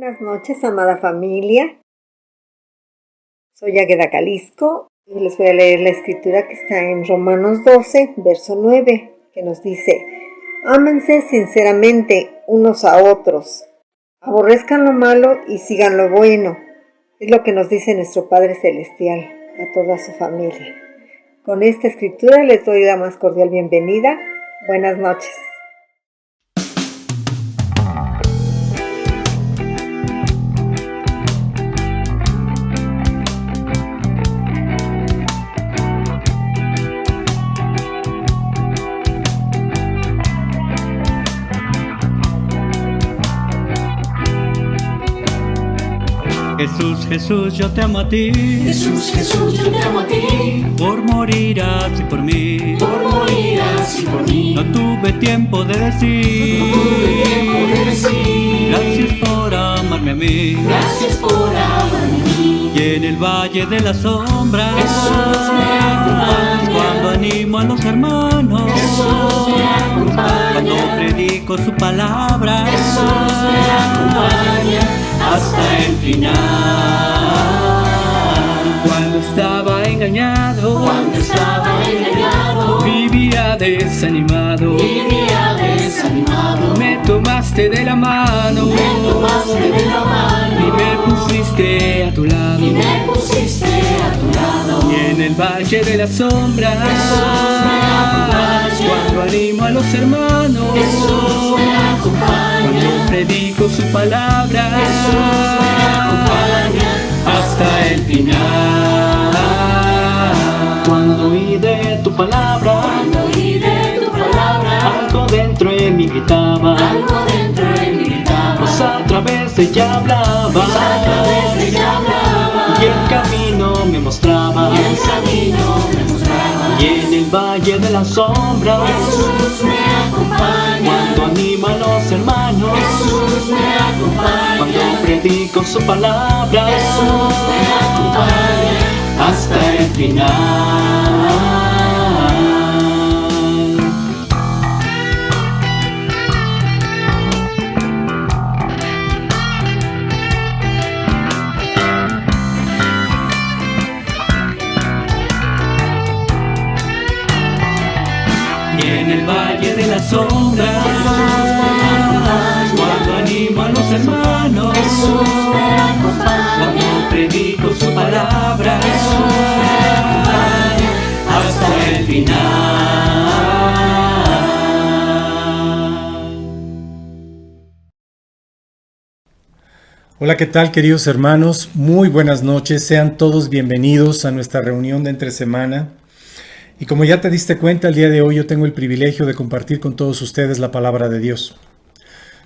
Buenas noches, amada familia. Soy Águeda Calisco y les voy a leer la escritura que está en Romanos 12, verso 9, que nos dice: ámense sinceramente unos a otros, aborrezcan lo malo y sigan lo bueno. Es lo que nos dice nuestro Padre Celestial a toda su familia. Con esta escritura les doy la más cordial bienvenida. Buenas noches. Jesús, Jesús, yo te amo a ti. Jesús, Jesús, yo te amo a ti. Por morir así por mí. Por morir así por mí. No tuve tiempo de decir. No tuve tiempo de decir. Gracias por amarme a mí. Gracias por amarme a mí. Y en el valle de las sombras, Jesús me acompaña. cuando animo a los hermanos, Jesús me acompaña. cuando predico su palabra, Jesús me acompaña hasta el final. Cuando estaba engañado, vivía desanimado, me tomaste de la mano, y me pusiste a tu lado, y en el valle de las sombras, cuando animo a los hermanos, cuando predico su palabra, hasta el final. Cuando oí de tu palabra, algo dentro de mí gritaba, pues a través de ella hablaba, y el camino me mostraba, y en el valle de las sombras, cuando animo a los hermanos, cuando predico su palabra, hasta el final. Y en el valle de las sombras, cuando animo a los hermanos, cuando predico su palabra, hasta el final. Hola, ¿qué tal, queridos hermanos? Muy buenas noches, sean todos bienvenidos a nuestra reunión de entre semana. Y como ya te diste cuenta, el día de hoy yo tengo el privilegio de compartir con todos ustedes la palabra de Dios.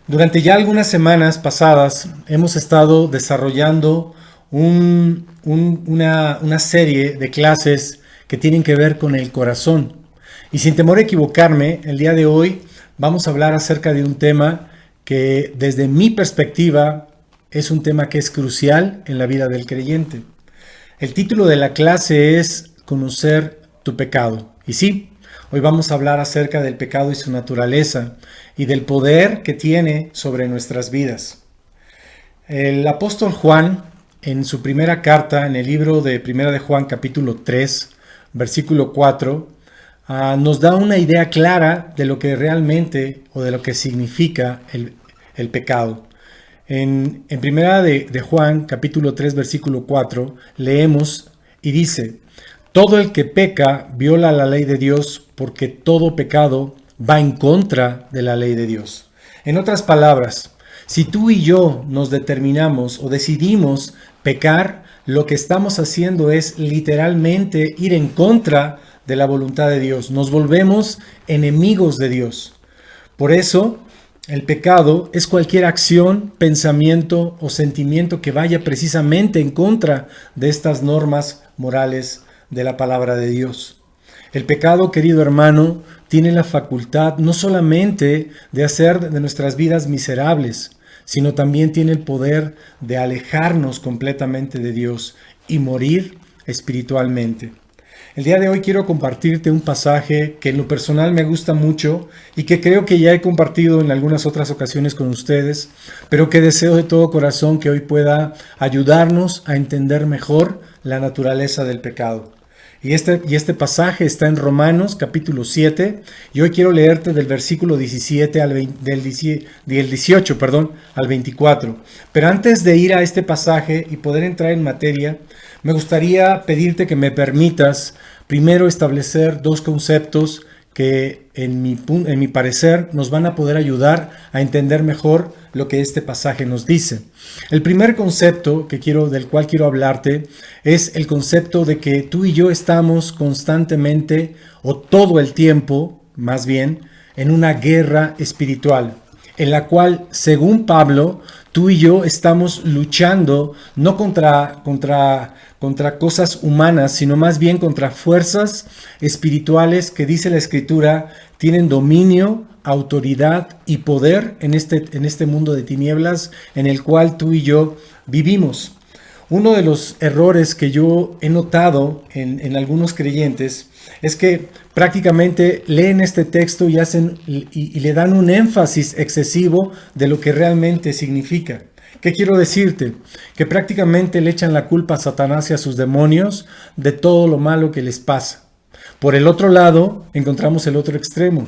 Durante ya algunas semanas pasadas hemos estado desarrollando una serie de clases que tienen que ver con el corazón. Y sin temor a equivocarme, el día de hoy vamos a hablar acerca de un tema que desde mi perspectiva es un tema que es crucial en la vida del creyente. El título de la clase es Conocer tu pecado. Y sí, hoy vamos a hablar acerca del pecado y su naturaleza y del poder que tiene sobre nuestras vidas. El apóstol Juan, en su primera carta, en el libro de Primera de Juan, capítulo 3, versículo 4, nos da una idea clara de lo que realmente o de lo que significa el pecado. En Primera de Juan, capítulo 3, versículo 4, leemos y dice: todo el que peca viola la ley de Dios, porque todo pecado va en contra de la ley de Dios. En otras palabras, si tú y yo nos determinamos o decidimos pecar, lo que estamos haciendo es literalmente ir en contra de la voluntad de Dios. Nos volvemos enemigos de Dios. Por eso, el pecado es cualquier acción, pensamiento o sentimiento que vaya precisamente en contra de estas normas morales de la palabra de Dios. El pecado, querido hermano, tiene la facultad no solamente de hacer de nuestras vidas miserables, sino también tiene el poder de alejarnos completamente de Dios y morir espiritualmente. El día de hoy quiero compartirte un pasaje que en lo personal me gusta mucho y que creo que ya he compartido en algunas otras ocasiones con ustedes, pero que deseo de todo corazón que hoy pueda ayudarnos a entender mejor la naturaleza del pecado. Y este pasaje está en Romanos capítulo 7 y hoy quiero leerte del versículo 17 del 18, al 24. Pero antes de ir a este pasaje y poder entrar en materia, me gustaría pedirte que me permitas primero establecer dos conceptos que en mi parecer nos van a poder ayudar a entender mejor lo que este pasaje nos dice. El primer concepto del cual quiero hablarte es el concepto de que tú y yo estamos constantemente o todo el tiempo, más bien, en una guerra espiritual, en la cual, según Pablo, tú y yo estamos luchando no contra cosas humanas, sino más bien contra fuerzas espirituales que, dice la Escritura, tienen dominio, autoridad y poder en este mundo de tinieblas en el cual tú y yo vivimos. Uno de los errores que yo he notado en algunos creyentes es que prácticamente leen este texto y le dan un énfasis excesivo de lo que realmente significa. ¿Qué quiero decirte? Que prácticamente le echan la culpa a Satanás y a sus demonios de todo lo malo que les pasa. Por el otro lado, encontramos el otro extremo.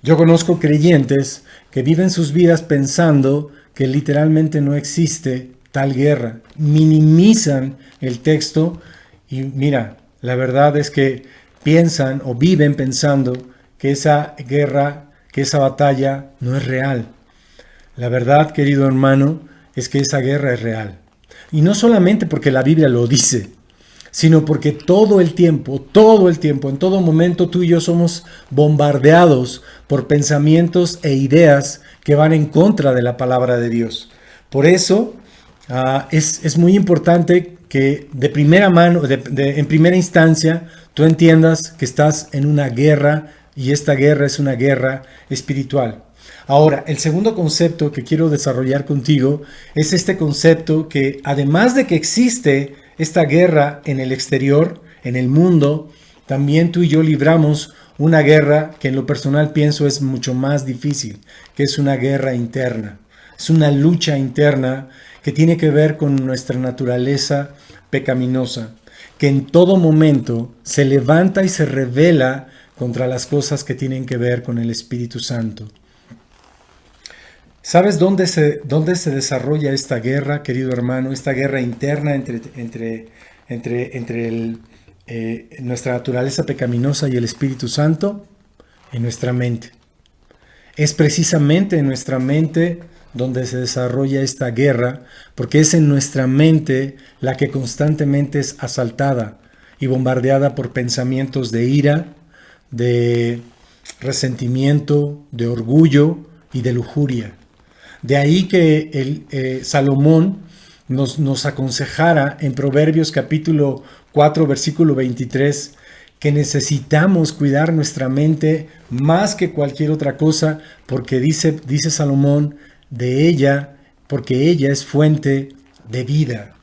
Yo conozco creyentes que viven sus vidas pensando que literalmente no existe tal guerra. Minimizan el texto y mira, la verdad es que piensan o viven pensando que esa guerra, que esa batalla no es real. La verdad, querido hermano, es que esa guerra es real. Y no solamente porque la Biblia lo dice, sino porque todo el tiempo, en todo momento tú y yo somos bombardeados por pensamientos e ideas que van en contra de la palabra de Dios. Por eso es muy importante que de primera mano, en primera instancia, tú entiendas que estás en una guerra y esta guerra es una guerra espiritual. Ahora, el segundo concepto que quiero desarrollar contigo es este concepto que además de que existe esta guerra en el exterior, en el mundo, también tú y yo libramos una guerra que en lo personal pienso es mucho más difícil, que es una guerra interna. Es una lucha interna que tiene que ver con nuestra naturaleza pecaminosa, que en todo momento se levanta y se revela contra las cosas que tienen que ver con el Espíritu Santo. ¿Sabes dónde se desarrolla esta guerra, querido hermano? Esta guerra interna entre nuestra naturaleza pecaminosa y el Espíritu Santo, en nuestra mente. Es precisamente en nuestra mente donde se desarrolla esta guerra, porque es en nuestra mente la que constantemente es asaltada y bombardeada por pensamientos de ira, de resentimiento, de orgullo y de lujuria. De ahí que Salomón nos aconsejara en Proverbios capítulo 4, versículo 23, que necesitamos cuidar nuestra mente más que cualquier otra cosa, porque dice Salomón, porque ella es fuente de vida.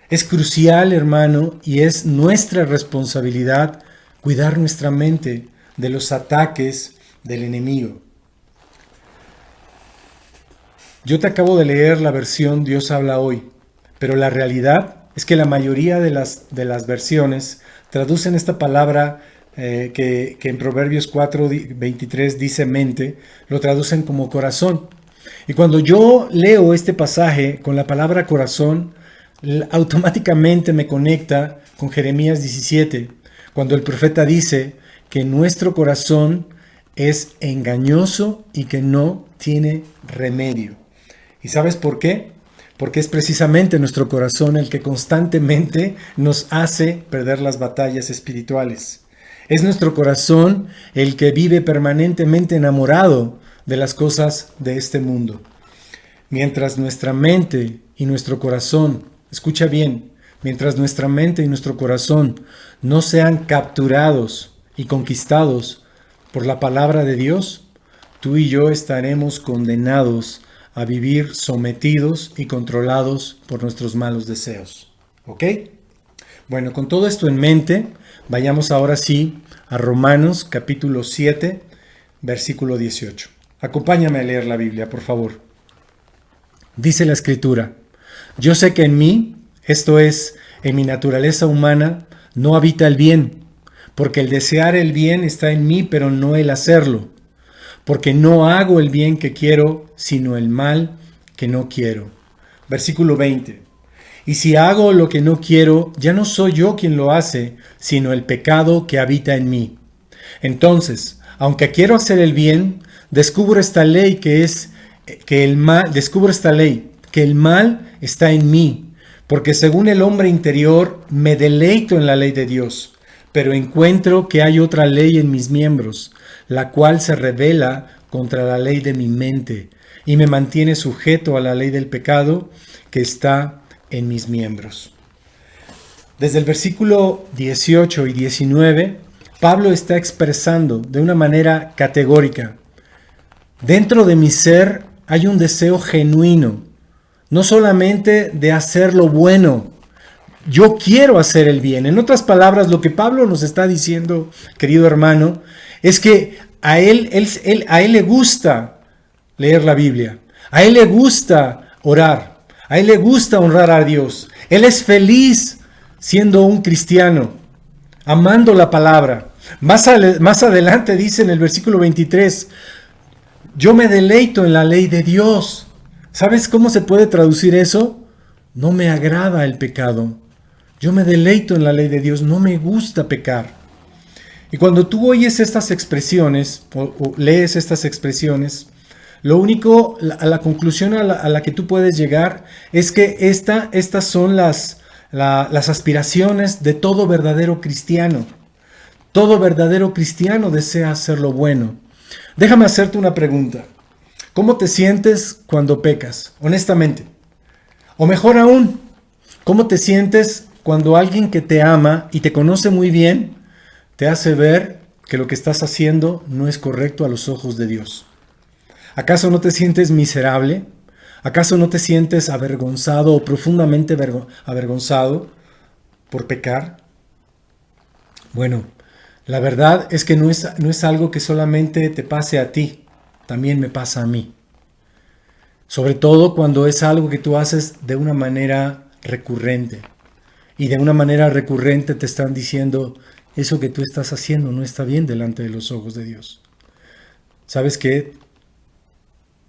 Es crucial, hermano, y es nuestra responsabilidad cuidar nuestra mente de los ataques del enemigo. Yo te acabo de leer la versión Dios habla hoy, pero la realidad es que la mayoría de las versiones traducen esta palabra que en Proverbios 4:23 dice mente, lo traducen como corazón. Y cuando yo leo este pasaje con la palabra corazón, automáticamente me conecta con Jeremías 17, cuando el profeta dice que nuestro corazón es engañoso y que no tiene remedio. ¿Y sabes por qué? Porque es precisamente nuestro corazón el que constantemente nos hace perder las batallas espirituales. Es nuestro corazón el que vive permanentemente enamorado de las cosas de este mundo. Mientras nuestra mente y nuestro corazón, escucha bien, mientras nuestra mente y nuestro corazón no sean capturados y conquistados por la palabra de Dios, tú y yo estaremos condenados a vivir sometidos y controlados por nuestros malos deseos. ¿Ok? Bueno, con todo esto en mente, vayamos ahora sí a Romanos capítulo 7, versículo 18. Acompáñame a leer la Biblia, por favor. Dice la Escritura: yo sé que en mí, esto es, en mi naturaleza humana, no habita el bien, porque el desear el bien está en mí, pero no el hacerlo, porque no hago el bien que quiero, sino el mal que no quiero. Versículo 20. Y si hago lo que no quiero, ya no soy yo quien lo hace, sino el pecado que habita en mí. Entonces, aunque quiero hacer el bien, descubro esta ley que el mal está en mí, porque según el hombre interior me deleito en la ley de Dios, pero encuentro que hay otra ley en mis miembros, la cual se rebela contra la ley de mi mente y me mantiene sujeto a la ley del pecado que está en mis miembros. Desde el versículo 18 y 19, Pablo está expresando de una manera categórica: dentro de mi ser hay un deseo genuino, no solamente de hacer lo bueno, yo quiero hacer el bien. En otras palabras, lo que Pablo nos está diciendo, querido hermano, es que a él le gusta leer la Biblia, a él le gusta orar, a él le gusta honrar a Dios. Él es feliz siendo un cristiano, amando la palabra. Más adelante dice en el versículo 23, yo me deleito en la ley de Dios. ¿Sabes cómo se puede traducir eso? No me agrada el pecado. Yo me deleito en la ley de Dios, no me gusta pecar. Y cuando tú oyes estas expresiones o lees estas expresiones, lo único, a la conclusión a la que tú puedes llegar es que estas son las aspiraciones de todo verdadero cristiano. Todo verdadero cristiano desea hacer lo bueno. Déjame hacerte una pregunta. ¿Cómo te sientes cuando pecas? Honestamente. O mejor aún, ¿cómo te sientes cuando alguien que te ama y te conoce muy bien te hace ver que lo que estás haciendo no es correcto a los ojos de Dios? ¿Acaso no te sientes miserable? ¿Acaso no te sientes avergonzado o profundamente avergonzado por pecar? Bueno, la verdad es que no es algo que solamente te pase a ti, también me pasa a mí. Sobre todo cuando es algo que tú haces de una manera recurrente. Y de una manera recurrente te están diciendo, eso que tú estás haciendo no está bien delante de los ojos de Dios. ¿Sabes qué?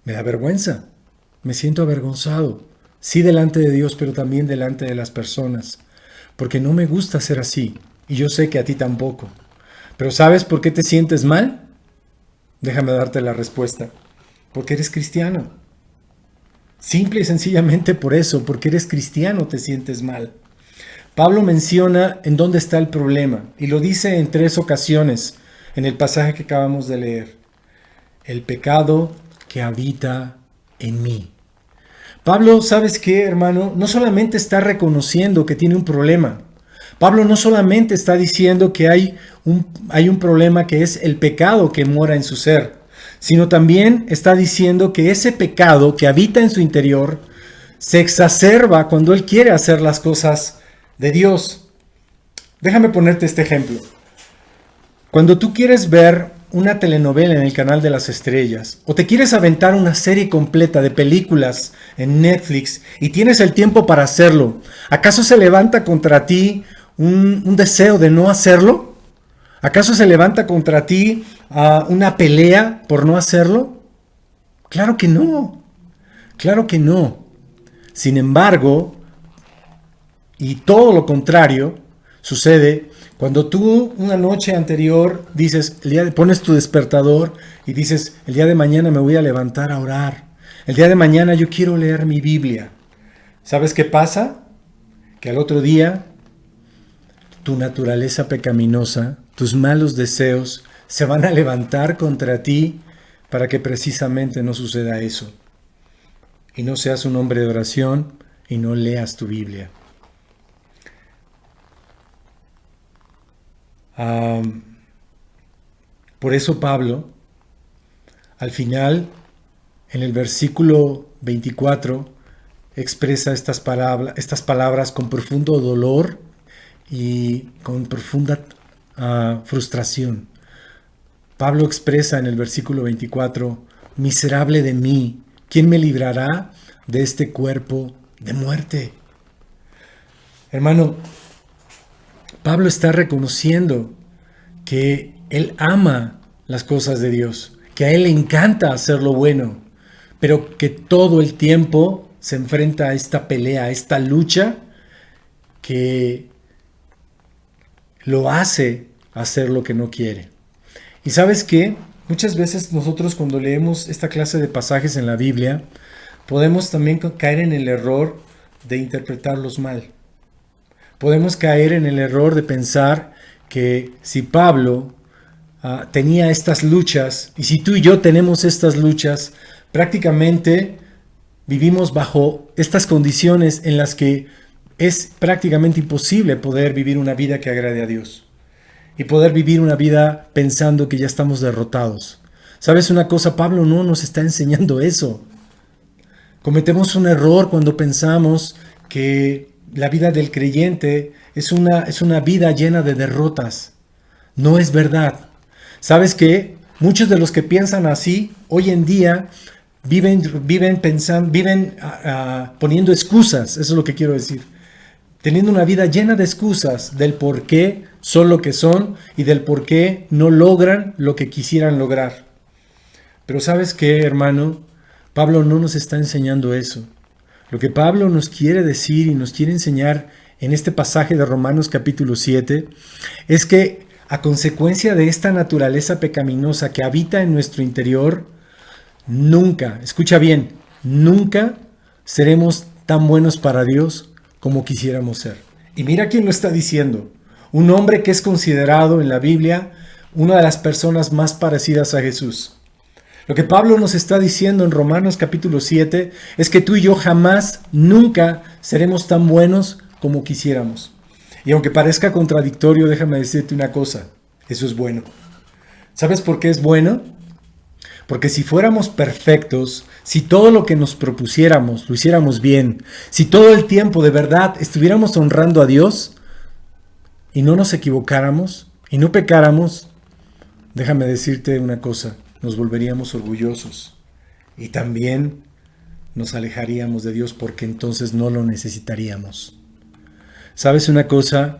Me da vergüenza, me siento avergonzado, sí delante de Dios, pero también delante de las personas, porque no me gusta ser así, y yo sé que a ti tampoco. Pero ¿sabes por qué te sientes mal? Déjame darte la respuesta, porque eres cristiano. Simple y sencillamente por eso, porque eres cristiano te sientes mal. Pablo menciona en dónde está el problema, y lo dice en 3 ocasiones en el pasaje que acabamos de leer. El pecado que habita en mí. Pablo, ¿sabes qué, hermano? No solamente está reconociendo que tiene un problema. Pablo no solamente está diciendo que hay un problema que es el pecado que mora en su ser, sino también está diciendo que ese pecado que habita en su interior se exacerba cuando él quiere hacer las cosas de Dios. Déjame ponerte este ejemplo. Cuando tú quieres ver una telenovela en el canal de las estrellas, o te quieres aventar una serie completa de películas en Netflix y tienes el tiempo para hacerlo, ¿acaso se levanta contra ti un deseo de no hacerlo? ¿Acaso se levanta contra ti una pelea por no hacerlo? Claro que no, claro que no. Sin embargo, y todo lo contrario sucede cuando tú una noche anterior dices, pones tu despertador y dices, el día de mañana me voy a levantar a orar. El día de mañana yo quiero leer mi Biblia. ¿Sabes qué pasa? Que al otro día tu naturaleza pecaminosa, tus malos deseos se van a levantar contra ti para que precisamente no suceda eso. Y no seas un hombre de oración y no leas tu Biblia. Por eso Pablo, al final, en el versículo 24, expresa estas palabras con profundo dolor y con profunda frustración. Pablo expresa en el versículo 24, miserable de mí, ¿quién me librará de este cuerpo de muerte? Hermano, Pablo está reconociendo que él ama las cosas de Dios, que a él le encanta hacer lo bueno, pero que todo el tiempo se enfrenta a esta pelea, a esta lucha que lo hace hacer lo que no quiere. Y ¿sabes qué? Muchas veces nosotros cuando leemos esta clase de pasajes en la Biblia, podemos también caer en el error de interpretarlos mal. Podemos caer en el error de pensar que si Pablo tenía estas luchas, y si tú y yo tenemos estas luchas, prácticamente vivimos bajo estas condiciones en las que es prácticamente imposible poder vivir una vida que agrade a Dios. Y poder vivir una vida pensando que ya estamos derrotados. ¿Sabes una cosa? Pablo no nos está enseñando eso. Cometemos un error cuando pensamos que la vida del creyente es una vida llena de derrotas. No es verdad. ¿Sabes qué? Muchos de los que piensan así, hoy en día viven poniendo excusas. Eso es lo que quiero decir. Teniendo una vida llena de excusas del por qué son lo que son y del por qué no logran lo que quisieran lograr. Pero ¿sabes qué, hermano? Pablo no nos está enseñando eso. Lo que Pablo nos quiere decir y nos quiere enseñar en este pasaje de Romanos capítulo 7 es que a consecuencia de esta naturaleza pecaminosa que habita en nuestro interior, nunca, escucha bien, nunca seremos tan buenos para Dios como quisiéramos ser. Y mira quién lo está diciendo. Un hombre que es considerado en la Biblia una de las personas más parecidas a Jesús. Lo que Pablo nos está diciendo en Romanos capítulo 7 es que tú y yo jamás, nunca seremos tan buenos como quisiéramos. Y aunque parezca contradictorio, déjame decirte una cosa, eso es bueno. ¿Sabes por qué es bueno? Porque si fuéramos perfectos, si todo lo que nos propusiéramos lo hiciéramos bien, si todo el tiempo de verdad estuviéramos honrando a Dios y no nos equivocáramos y no pecáramos, déjame decirte una cosa, nos volveríamos orgullosos y también nos alejaríamos de Dios porque entonces no lo necesitaríamos. ¿Sabes una cosa?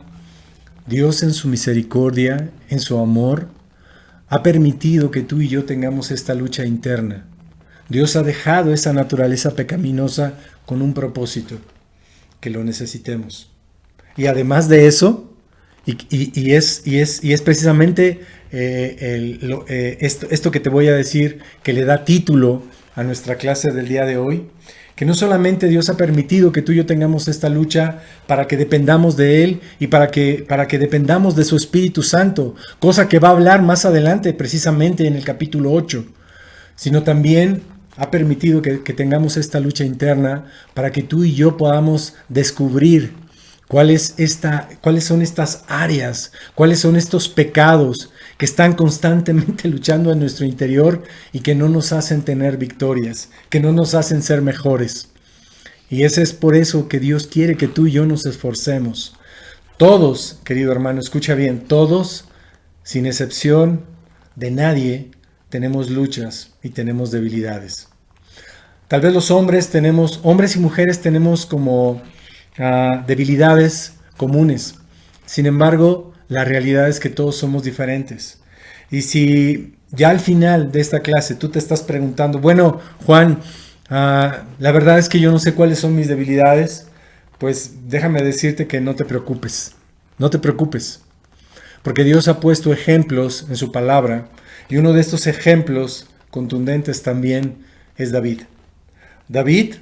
Dios en su misericordia, en su amor, ha permitido que tú y yo tengamos esta lucha interna. Dios ha dejado esa naturaleza pecaminosa con un propósito, que lo necesitemos. Y además de eso, y es precisamente esto que te voy a decir, que le da título a nuestra clase del día de hoy, que no solamente Dios ha permitido que tú y yo tengamos esta lucha para que dependamos de Él y para que dependamos de su Espíritu Santo, cosa que va a hablar más adelante precisamente en el capítulo 8, sino también ha permitido que tengamos esta lucha interna para que tú y yo podamos descubrir cuáles son estas áreas, cuáles son estos pecados que están constantemente luchando en nuestro interior y que no nos hacen tener victorias, que no nos hacen ser mejores. Y ese es por eso que Dios quiere que tú y yo nos esforcemos. Todos, querido hermano, escucha bien, todos, sin excepción de nadie, tenemos luchas y tenemos debilidades. Tal vez los hombres y mujeres tenemos como debilidades comunes. Sin embargo, la realidad es que todos somos diferentes. Y si ya al final de esta clase tú te estás preguntando, bueno, Juan, la verdad es que yo no sé cuáles son mis debilidades, pues déjame decirte que no te preocupes. No te preocupes. Porque Dios ha puesto ejemplos en su palabra y uno de estos ejemplos contundentes también es David. David,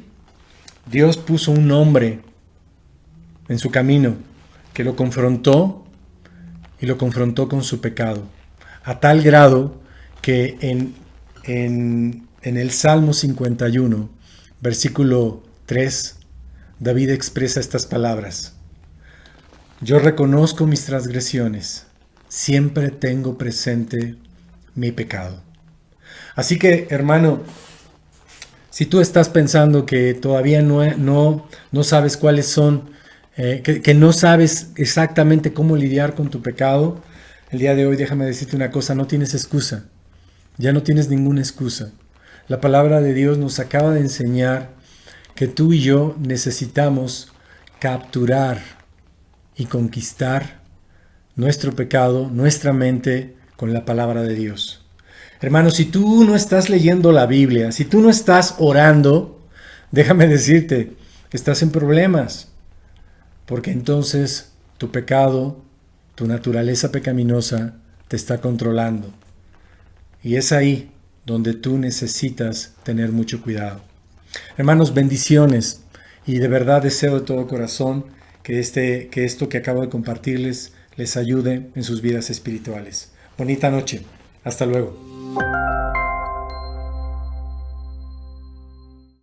Dios puso un hombre en su camino que lo confrontó y lo confrontó con su pecado, a tal grado que en el Salmo 51, versículo 3, David expresa estas palabras: yo reconozco mis transgresiones, siempre tengo presente mi pecado. Así que, hermano, si tú estás pensando que todavía no sabes cuáles son que no sabes exactamente cómo lidiar con tu pecado, el día de hoy déjame decirte una cosa, no tienes excusa, ya no tienes ninguna excusa. La palabra de Dios nos acaba de enseñar que tú y yo necesitamos capturar y conquistar nuestro pecado, nuestra mente con la palabra de Dios. Hermano, si tú no estás leyendo la Biblia, si tú no estás orando, déjame decirte que estás en problemas, porque entonces tu pecado, tu naturaleza pecaminosa te está controlando. Y es ahí donde tú necesitas tener mucho cuidado. Hermanos, bendiciones. Y de verdad deseo de todo corazón que esto que acabo de compartirles les ayude en sus vidas espirituales. Bonita noche. Hasta luego.